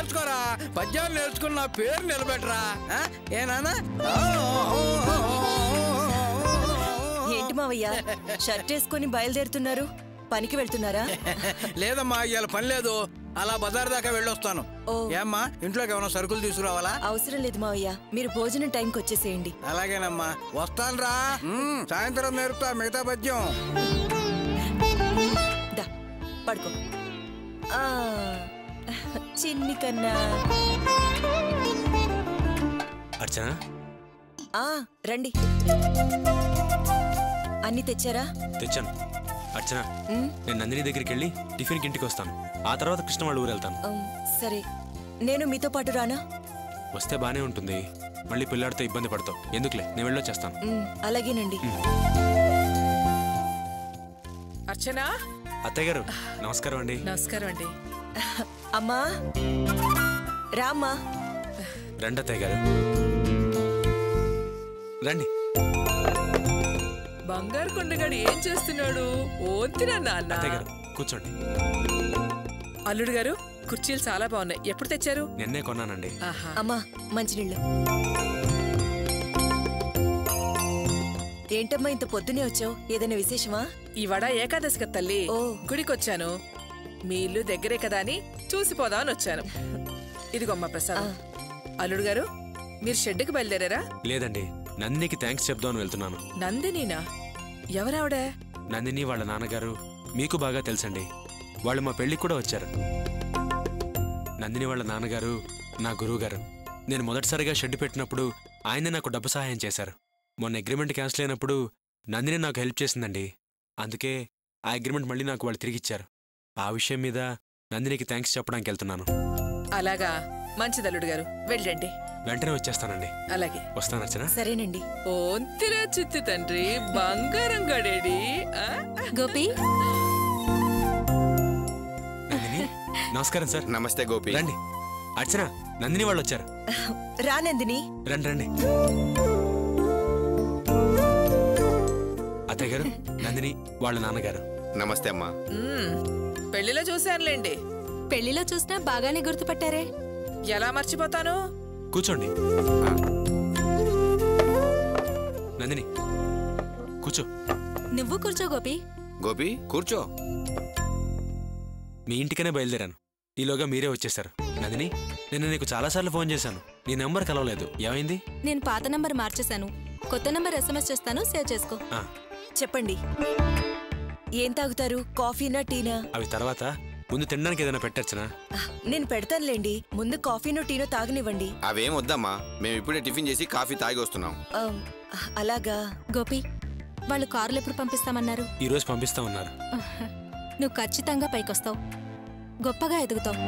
నేర్చుకోరా, పద్యాలు నేర్చుకుని నా పేరు నిలబెట్టరా. ఏనానా? ఏంటి మావయ్య షర్ట్ వేసుకొని బయలుదేరుతున్నారు? పనికి వెళ్తున్నారా? లేదమ్మా, ఇవాళ పని లేదు. అలా బజార్ దాకా వెళ్ళొస్తాను. ఏమ్మా, ఇంట్లోకి ఏమైనా సరుకులు తీసుకురావాలా? అవసరం లేదు మావయ్య, మీరు భోజనం టైంకి వచ్చేసేయండి. అలాగేనమ్మా, వస్తాను రా. సాయంత్రం నేర్పుతా మిగతా పద్యం. పడుకో చిన్ని కన్నా. అర్చన, రండి. అన్ని తెచ్చారా? తెచ్చాను. అర్చన, నేను నందిని దగ్గరికి వెళ్ళి టిఫిన్కి ఇంటికి వస్తాను. ఆ తర్వాత కృష్ణ వాళ్ళ ఊరు వెళ్తాను. సరే, నేను మీతో పాటు రానా? వస్తే బానే ఉంటుంది, మళ్ళీ పిల్లాడితో ఇబ్బంది పడతావు. ఎందుకులే, నేను వెళ్ళొచ్చేస్తాను. అలాగేనండి. అర్చన. అత్తయ్య గారు నమస్కారం అండి. నమస్కారం అండి. అమ్మా రామ్మా. రండి అత్తయ్య గారు, రండి. బంగారు కొండగాడు ఏం చేస్తున్నాడు? ఓంతిరా నాన్న. అత్తయ్య గారు కూర్చోండి. అల్లుడు గారు, కుర్చీలు చాలా బాగున్నాయి. ఎప్పుడు తెచ్చారు? నిన్నే కొన్నానండి. అమ్మా మంచినీళ్ళు. ఏంటమ్మా ఇంత పొద్దునే వచ్చావు? ఏదైనా విశేషమా? ఇవాడ ఏకాదశి కదా తల్లి, గుడికొచ్చాను. మీ ఇల్లు దగ్గరే కదా అని చూసిపోదామని వచ్చాను. ఇదిగోమ్మా ప్రసాదం. అల్లుడు గారు, మీరు షెడ్డుకి బయలుదేరారా? లేదండి, నందినికి థ్యాంక్స్ చెప్దామని వెళ్తున్నాను. నందినీనా? ఎవరావిడ? నందిని వాళ్ళ నాన్నగారు మీకు బాగా తెలుసండి. వాళ్ళు మా పెళ్లికి కూడా వచ్చారు. నందిని వాళ్ళ నాన్నగారు నా గురువు గారు. నేను మొదటిసారిగా షెడ్ పెట్టినప్పుడు ఆయనే నాకు డబ్బు సహాయం చేశారు. మొన్న అగ్రిమెంట్ క్యాన్సిల్ అయినప్పుడు నందిని నాకు హెల్ప్ చేసిందండి. అందుకే ఆ అగ్రిమెంట్ మళ్ళీ నాకు వాళ్ళు తిరిగిచ్చారు. ఆ విషయం మీద నందినికి థ్యాంక్స్ చెప్పడానికి వెళ్తున్నాను. అలాగా, మంచిది అల్లుడు గారు, వెళ్ళండి. వెంటనే వచ్చేస్తానండి. అలాగే, వస్తాను అర్చన. సరేనండి. ఓంతిరా చిత్తి తండ్రి, బంగారం గడేడి. గోపి. నందిని, నమస్కారం సార్. నమస్తే గోపి. రండి. అర్చన, నందిని వాళ్ళు వచ్చారు. రా నందిని. రండి రండి. అత్తయ్య గారు, నందిని వాళ్ళ నాన్నగారు. నమస్తే అమ్మా. పెళ్లిలో చూశానులేండి. పెళ్లిలో చూసినా బాగానే గుర్తుపట్టారే. ఎలా మర్చిపోతాను? కూర్చోండి. నందిని కూర్చో. నువ్వు కూర్చో గోపి. గోపి కూర్చో. మీ ఇంటికనే బయలుదేరాను. ఈలోగా మీరే వచ్చేశారు. నందిని, నేను నీకు చాలాసార్లు ఫోన్ చేశాను, నీ నెంబర్ కలవలేదు. ఏమైంది? నేను పాత నంబర్ మార్చేశాను. కొత్త నంబర్ SMS చేస్తాను, సేవ్ చేసుకో. చెప్పండి, ఏం తాగుతారు? కాఫీనా టీనా? అవి తర్వాత, ముందు తినడానికి ఏదైనా పెట్టచ్చనా? నేను పెడతానులేండి, ముందు కాఫీనో టీనో తాగనివ్వండి. అవేం వద్దమ్మా, మేము ఇప్పుడే టిఫిన్ చేసి కాఫీ తాగి వస్తున్నాం. అలాగా. గోపి, వాళ్ళు కారులు ఎప్పుడు పంపిస్తామన్నారు? ఈరోజు పంపిస్తా ఉన్నారు. నువ్వు ఖచ్చితంగా పైకొస్తావు, గొప్పగా ఎదుగుతావు.